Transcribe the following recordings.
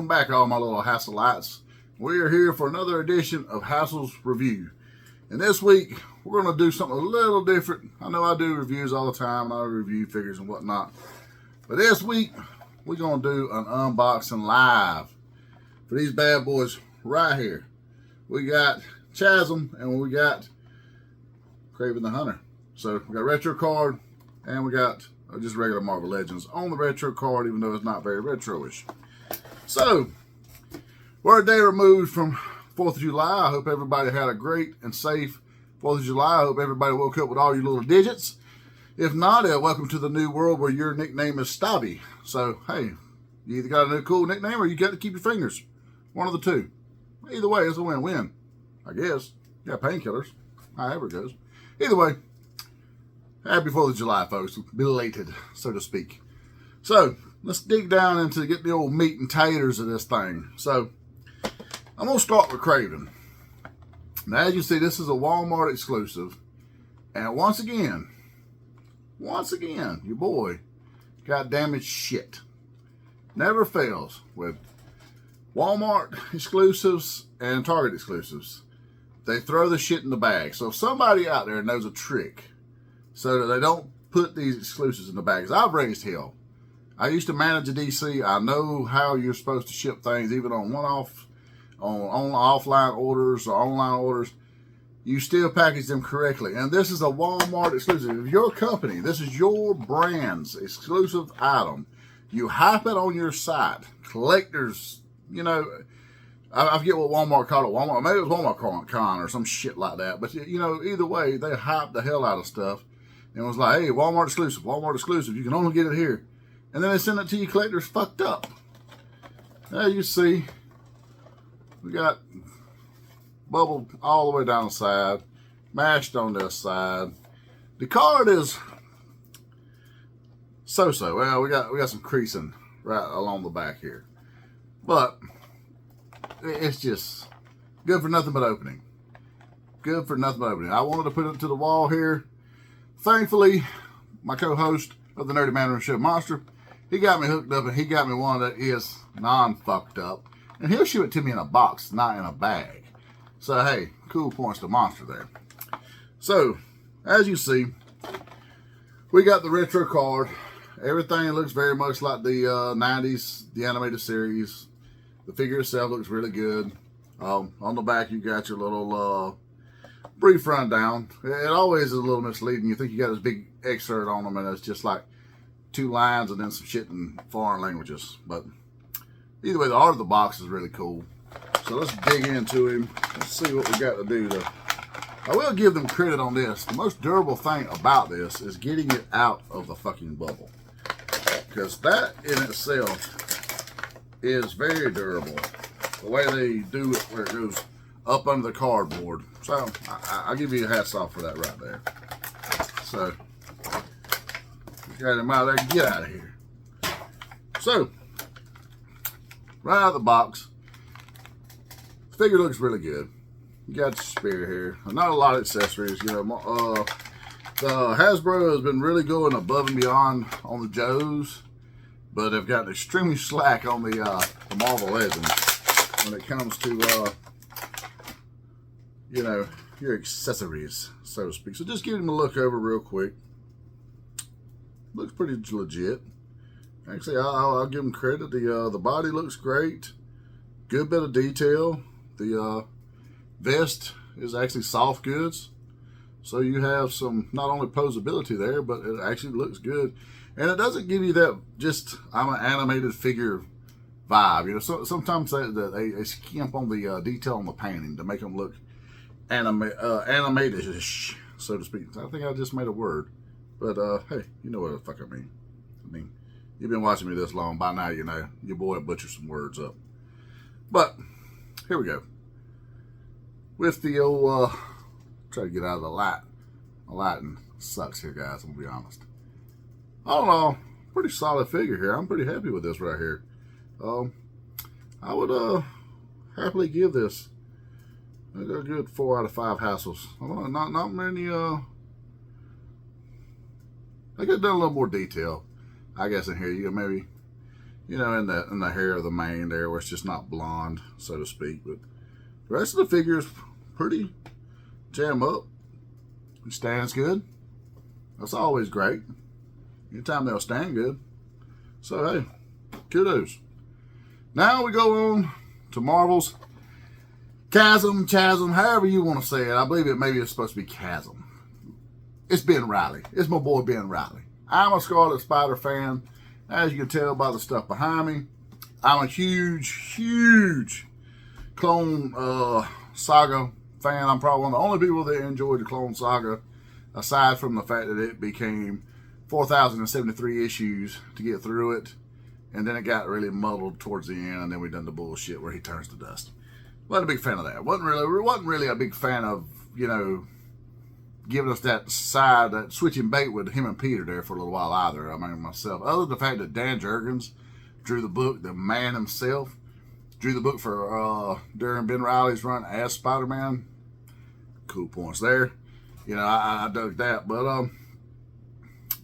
back, all my little Hasselites. We are here for another edition of Hassel's Review. And this week, we're going to do something a little different. I know I do reviews all the time, and I review figures and whatnot. But this week, we're going to do an unboxing live for these bad boys right here. We got Chasm, and we got Kraven the Hunter. So, we got retro card, and we got just regular Marvel Legends on the retro card, even though it's not very retro-ish. So, we're a day removed from 4th of July. I hope everybody had a great and safe 4th of July. I hope everybody woke up with all your little digits. If not, welcome to the new world where your nickname is Stabby. So, hey, you either got a new cool nickname or you got to keep your fingers. One of the two. Either way, it's a win-win, I guess. You got painkillers, however it goes. Either way, happy 4th of July, folks. Belated, so to speak. So, let's dig down into get the old meat and taters of this thing. So, I'm going to start with Kraven. Now, as you see, this is a Walmart exclusive. And once again, your boy got damaged shit. Never fails with Walmart exclusives and Target exclusives. They throw the shit in the bag. So if somebody out there knows a trick so that they don't put these exclusives in the bags, I've raised hell. I used to manage a DC. I know how you're supposed to ship things, even on one-off, on offline orders or online orders. You still package them correctly. And this is a Walmart exclusive. If your company, this is your brand's exclusive item, you hype it on your site. Collectors, you know, I forget what Walmart called it. Walmart, maybe it was Walmart Con or some shit like that. But, you know, either way, they hyped the hell out of stuff. And it was like, hey, Walmart exclusive. You can only get it here. And then they send it to you collectors fucked up. Now you see, we got bubbled all the way down the side, mashed on this side. The card is so-so. Well, we got some creasing right along the back here. But it's just good for nothing but opening. Good for nothing but opening. I wanted to put it to the wall here. Thankfully, my co-host of the Nerdy Man Show, Monster, he got me hooked up, and he got me one that is non-fucked up. And he'll ship it to me in a box, not in a bag. So, hey, cool points to Monster there. So, as you see, we got the retro card. Everything looks very much like the 90s, the animated series. The figure itself looks really good. On the back, you got your little brief rundown. It always is a little misleading. You think you got this big excerpt on them, and it's just like 2 lines and then some shit in foreign languages. But either way, the art of the box is really cool. So let's dig into him. Let's see what we got to do. I will give them credit on this. The most durable thing about this is getting it out of the fucking bubble. Because that in itself is very durable. The way they do it where it goes up under the cardboard. So I'll give you a hats off for that right there. So got him out of there. Get out of here. So, right out of the box, the figure looks really good. You got the spear here. Not a lot of accessories. You know, the Hasbro has been really going above and beyond on the Joes, but they've gotten extremely slack on the Marvel Legends when it comes to, you know, your accessories, so to speak. So just give him a look over real quick. Looks pretty legit. Actually, I'll give them credit. The body looks great. Good bit of detail. The vest is actually soft goods. So you have some, not only posability there, but it actually looks good. And it doesn't give you that just, I'm an animated figure vibe. You know, so, sometimes they skimp on the detail on the painting to make them look animated-ish, so to speak. I think I just made a word. But, hey, you know what the fuck I mean. I mean, you've been watching me this long. By now, you know, your boy butchered some words up. But, here we go. With the old, try to get out of the light. The lighting sucks here, guys, I'm going to be honest. I don't know. Pretty solid figure here. I'm pretty happy with this right here. I would, happily give this a good 4 out of 5 Hassels. Not many, I could have done a little more detail, I guess, in here. You maybe you know, in the hair of the mane there, where it's just not blonde, so to speak. But the rest of the figure is pretty jam up. It stands good. That's always great. Anytime they'll stand good. So hey, kudos. Now we go on to Marvel's Chasm, however you want to say it. I believe maybe it's supposed to be Chasm. It's Ben Reilly. It's my boy Ben Reilly. I'm a Scarlet Spider fan, as you can tell by the stuff behind me. I'm a huge Clone Saga fan. I'm probably one of the only people that enjoyed the Clone Saga, aside from the fact that it became 4,073 issues to get through it, and then it got really muddled towards the end, and then we done the bullshit where he turns to dust. Wasn't a big fan of that. Wasn't really a big fan of, you know, giving us that side, that switching bait with him and Peter there for a little while either. I mean, myself. Other than the fact that Dan Jurgens drew the book, the man himself, drew the book for during Ben Reilly's run as Spider-Man. Cool points there. You know, I dug that. But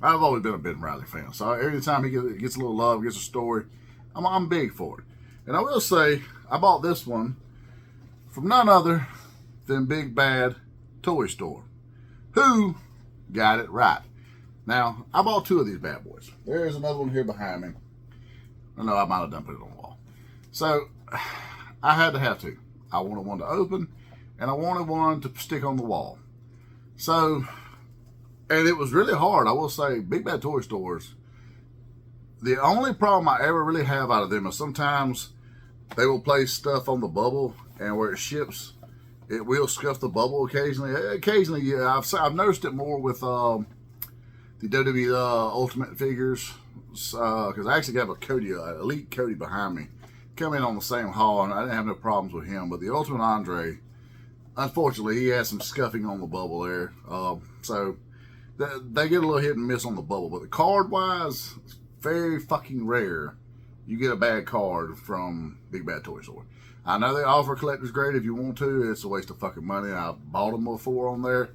I've always been a Ben Reilly fan. So every time he gets a little love, gets a story, I'm big for it. And I will say, I bought this one from none other than Big Bad Toy Store, who got it right. Now, I bought two of these bad boys. There's another one here behind me. I know I might have done put it on the wall. So, I had to have two. I wanted one to open, and I wanted one to stick on the wall. So, and it was really hard. I will say, Big Bad Toy Stores, the only problem I ever really have out of them is sometimes they will place stuff on the bubble, and where it ships, it will scuff the bubble occasionally. Occasionally, yeah, I've noticed it more with the WWE Ultimate figures, because I actually got a Cody, Elite Cody behind me, come in on the same haul, and I didn't have no problems with him. But the Ultimate Andre, unfortunately, he has some scuffing on the bubble there, so they get a little hit and miss on the bubble. But the card-wise, it's very fucking rare you get a bad card from Big Bad Toy Store. I know they offer collector's grade if you want to. It's a waste of fucking money. I've bought them before on there.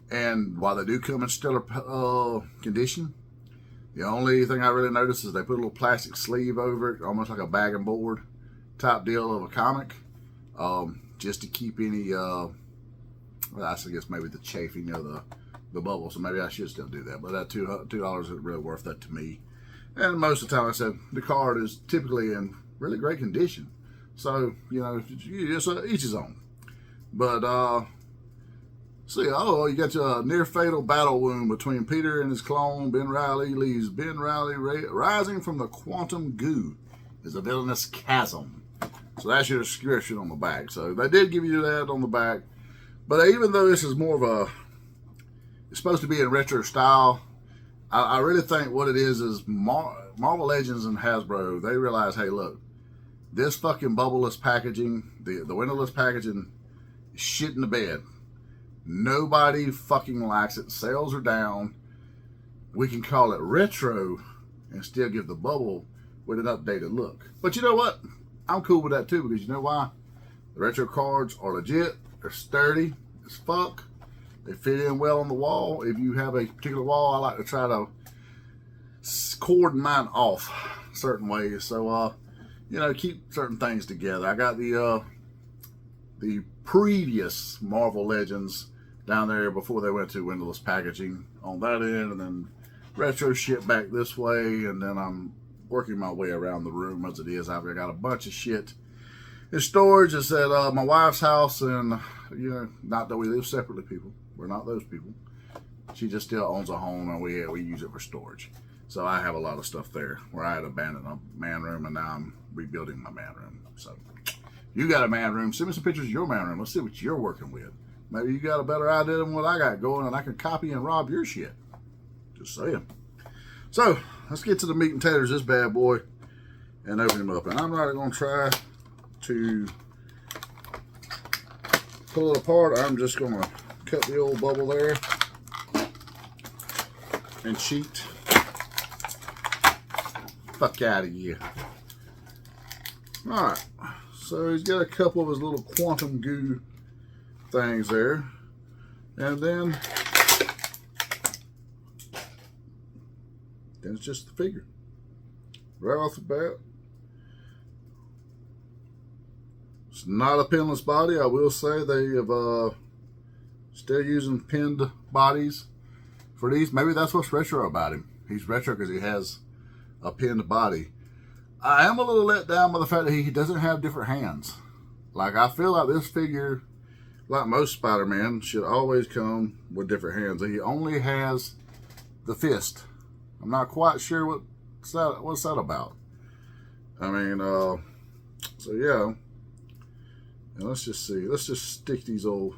And while they do come in stellar condition, the only thing I really noticed is they put a little plastic sleeve over it, almost like a bag and board type deal of a comic, just to keep any, well, I guess maybe the chafing of the bubble. So maybe I should still do that. But that $2 isn't really worth that to me. And most of the time, like I said, the card is typically in really great condition. So, you know, it's each his own. But, see, you got your near-fatal battle wound between Peter and his clone, Ben Reilly, leaves Ben Reilly rising from the quantum goo is a villainous chasm. So that's your description on the back. So they did give you that on the back. But even though this is more of it's supposed to be in retro style, I really think what it is Marvel Legends and Hasbro, they realize, hey, look, this fucking bubbleless packaging, the windowless packaging, is shit in the bed. Nobody fucking likes it. Sales are down. We can call it retro and still give the bubble with an updated look. But you know what? I'm cool with that too, because you know why? The retro cards are legit. They're sturdy as fuck. They fit in well on the wall. If you have a particular wall, I like to try to cordon mine off certain ways. So, you know, keep certain things together. I got the previous Marvel Legends down there before they went to windowless packaging on that end, and then retro shit back this way, and then I'm working my way around the room as it is. I've got a bunch of shit in storage. It's at my wife's house, and, you know, not that we live separately, people. We're not those people. She just still owns a home, and we use it for storage. So I have a lot of stuff there where I had abandoned a man room, and now I'm rebuilding my man room. So you got a man room, send me some pictures of your man room. Let's see what you're working with. Maybe you got a better idea than what I got going, and I can copy and rob your shit. Just saying. So let's get to the meat and taters of this bad boy and open him up. And I'm not going to try to pull it apart. I'm just going to cut the old bubble there and cheat. Fuck out of here. Alright, so he's got a couple of his little quantum goo things there, and then it's just the figure right off the bat. It's not a pinless body. I will say they have still using pinned bodies for these. Maybe that's what's retro about him. He's retro because he has a pinned body. I am a little let down by the fact that he doesn't have different hands. Like, I feel like this figure, like most Spider-Man, should always come with different hands. He only has the fist. I'm not quite sure what's that about. I mean, so yeah. And let's just see. Let's just stick these old.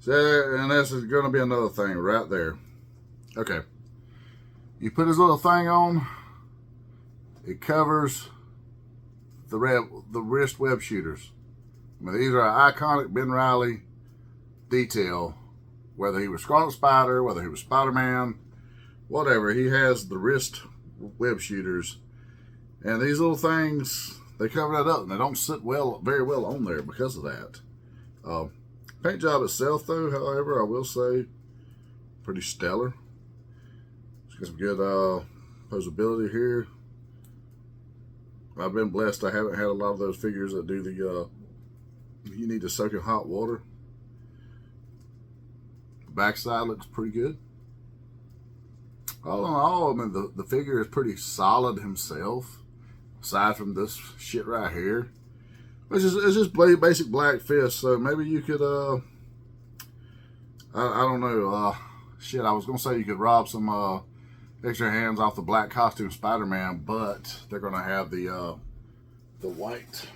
And this is going to be another thing right there. Okay. You put his little thing on. It covers the wrist web shooters. I mean, these are iconic Ben Reilly detail. Whether he was Scarlet Spider, whether he was Spider-Man, whatever, he has the wrist web shooters. And these little things, they cover that up, and they don't sit very well on there because of that. Paint job itself, though, however, I will say, pretty stellar. It's got some good posability here. I've been blessed. I haven't had a lot of those figures that do the, you need to soak in hot water. The backside looks pretty good. All in all, I mean, the figure is pretty solid himself. Aside from this shit right here. It's just basic black fist, so maybe you could, I don't know, shit, I was going to say you could rob some extra hands off the black costume Spider-Man, but they're going to have the white.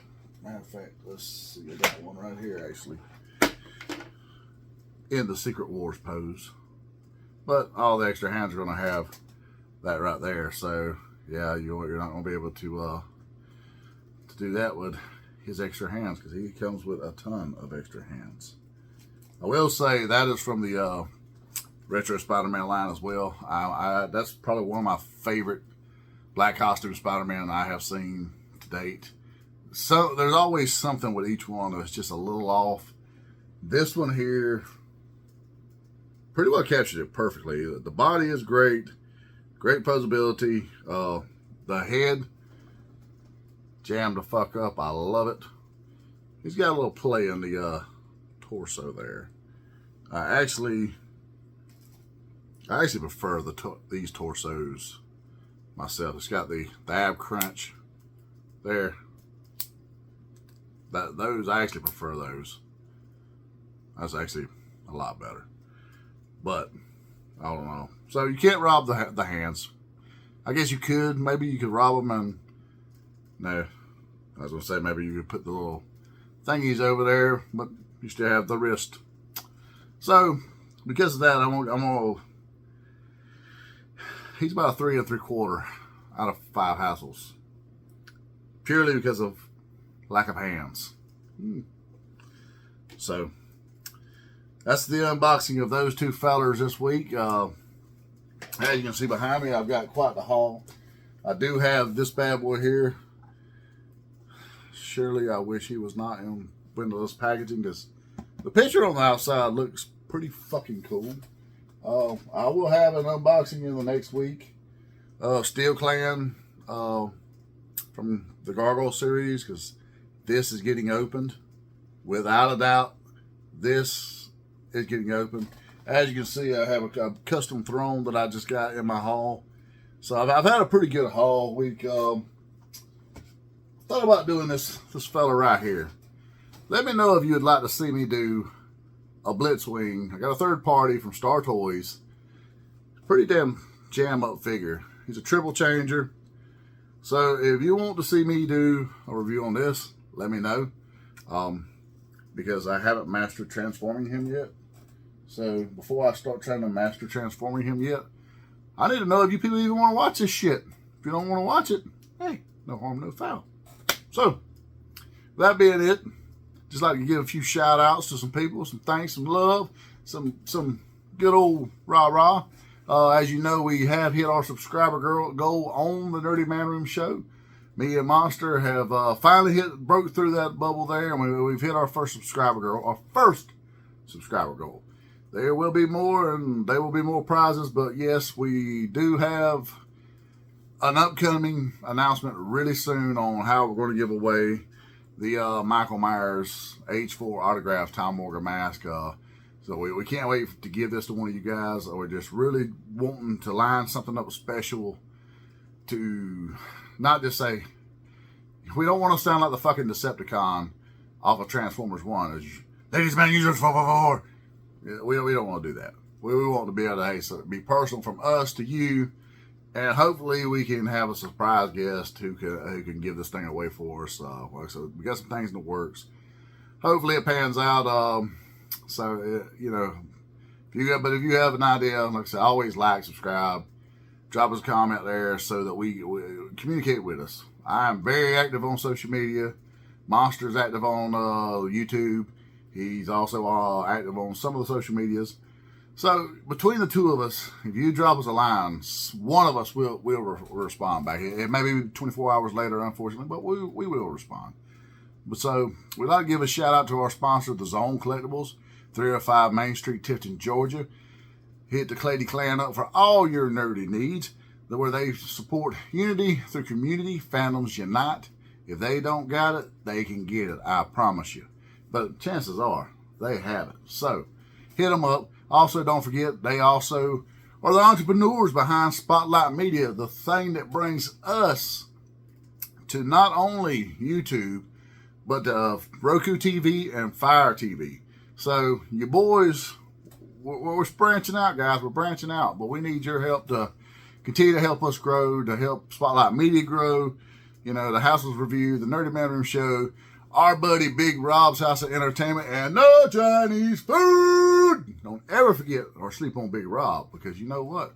Matter of fact, let's see, I got one right here, actually, in the Secret Wars pose. But all the extra hands are going to have that right there, so yeah, you're not going to be able to do that with his extra hands, because he comes with a ton of extra hands. I will say that is from the Retro Spider-Man line as well. That's probably one of my favorite black costume Spider-Man I have seen to date. So there's always something with each one that's just a little off. This one here pretty well captured it perfectly. The body is great. Great posability. The head jammed the fuck up. I love it. He's got a little play in the torso there. I actually prefer these torsos myself. It's got the ab crunch there. Those I actually prefer those. That's actually a lot better. But I don't know. So you can't rob the hands. I guess you could. Maybe you could rob them and... No. I was going to say maybe you could put the little thingies over there, but you still have the wrist. So, because of that, I'm gonna he's about a 3 3/4 out of 5 Hassels. Purely because of lack of hands. So, that's the unboxing of those two fellers this week. As you can see behind me, I've got quite the haul. I do have this bad boy here. Surely I wish he was not in windowless packaging, because the picture on the outside looks pretty fucking cool. I will have an unboxing in the next week. Steel Clan from the Gargoyle series, because this is getting opened. Without a doubt, this is getting opened. As you can see, I have a custom throne that I just got in my haul. So I've had a pretty good haul week. Thought about doing this fella right here. Let me know if you would like to see me do a Blitzwing. I got a third party from Star Toys. Pretty damn jam up figure. He's a triple changer. So if you want to see me do a review on this, let me know. Because I haven't mastered transforming him yet. So before I start trying to master transforming him yet, I need to know if you people even want to watch this shit. If you don't want to watch it, hey, no harm, no foul. So, that being it, just like to give a few shout outs to some people, some thanks, some love, some good old rah-rah. As you know, we have hit our subscriber goal on the Nerdy Man Room show. Me and Monster have finally broke through that bubble there, and we've hit our first subscriber goal. There will be more, and there will be more prizes, but yes, we do have an upcoming announcement really soon on how we're going to give away the Michael Myers H4 autographed Tom Morgan mask. So we can't wait to give this to one of you guys. We're just really wanting to line something up special to not just say, we don't want to sound like the fucking Decepticon off of Transformers 1. Ladies, man, users, 444. We don't want to do that. We want to be able to, hey, so be personal from us to you. And hopefully we can have a surprise guest who can give this thing away for us. So we got some things in the works. Hopefully it pans out. You know, if you have an idea, like I said, always like, subscribe, drop us a comment there so that we communicate with us. I am very active on social media. Monster's active on YouTube. He's also active on some of the social medias. So between the two of us, if you drop us a line, one of us will respond back. It may be 24 hours later, unfortunately, but we will respond. But so we'd like to give a shout out to our sponsor, The Zone Collectibles, 305 Main Street, Tifton, Georgia. Hit the Clady Clan up for all your nerdy needs, where they support unity through community. Fandoms unite. If they don't got it, they can get it. I promise you. But chances are they have it. So hit them up. Also, don't forget, they also are the entrepreneurs behind Spotlight Media, the thing that brings us to not only YouTube, but Roku TV and Fire TV. So, you boys, we're branching out, guys. We're branching out, but we need your help to continue to help us grow, to help Spotlight Media grow. You know, the Hassel's Review, the Nerdy Man Room Show, our buddy Big Rob's House of Entertainment, and no Chinese food. Don't ever forget or sleep on Big Rob, because you know what?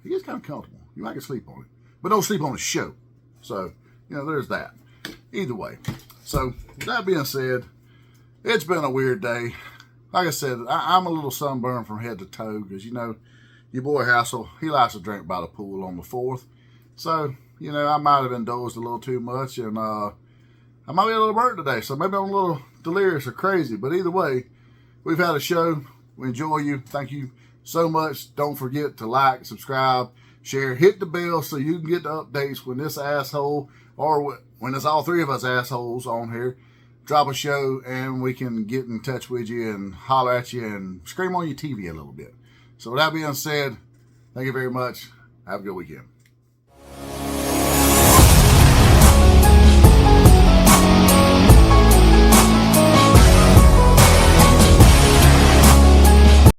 He is kind of comfortable. You might get sleep on him, but don't sleep on his show. So, you know, there's that. Either way. So, with that being said, it's been a weird day. Like I said, I'm a little sunburned from head to toe, because, you know, your boy Hassel, he likes to drink by the pool on the 4th. So, you know, I might have indulged a little too much, and I might be a little burnt today, so maybe I'm a little delirious or crazy. But either way, we've had a show. We enjoy you. Thank you so much. Don't forget to like, subscribe, share, hit the bell so you can get the updates when this asshole, or when it's all three of us assholes on here, drop a show, and we can get in touch with you and holler at you and scream on your TV a little bit. So with that being said, thank you very much. Have a good weekend.